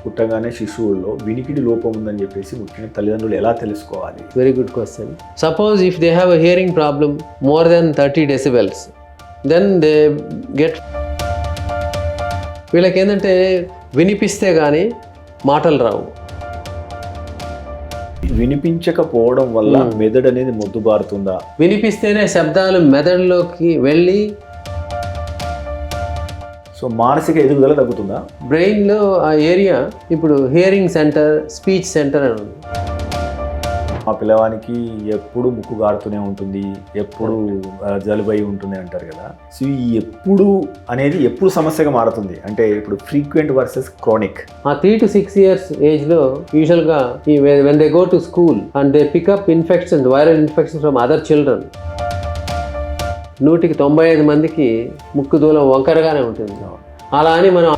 పుట్టగానే శిశువుల్లో వినికిడి లోపం ఉందని చెప్పేసి ముఖ్యంగా తల్లిదండ్రులు ఎలా తెలుసుకోవాలి? Very good question. Suppose if they have a hearing problem more than 30 decibels, then they get వీళ్ళకి ఏంటంటే వినిపిస్తే కానీ మాటలు రావు. వినిపించకపోవడం వల్ల మెదడు అనేది మొద్దుబారుతుందా? వినిపిస్తేనే శబ్దాలు మెదడులోకి వెళ్ళి సో మానసిక ఎదుగుదల తగ్గుతుందా? బ్రెయిన్లో ఆ ఏరియా ఇప్పుడు హియరింగ్ సెంటర్, స్పీచ్ సెంటర్ అని ఉంది. మా పిల్లవానికి ఎప్పుడు ముక్కు గారుతూనే ఉంటుంది, ఎప్పుడు జలుబై ఉంటుంది అంటారు కదా. సో ఈ ఎప్పుడు అనేది ఎప్పుడు సమస్యగా మారుతుంది అంటే ఇప్పుడు ఫ్రీక్వెంట్ వర్సెస్ క్రానిక్. ఆ 3 to 6 years ఏజ్లో యూజువల్గా when they go to school and they pick up infections, viral infections from other children. 100కి 95 మందికి ముక్కు దూలం వంకరగానే ఉంటుంది. అలా అని మనం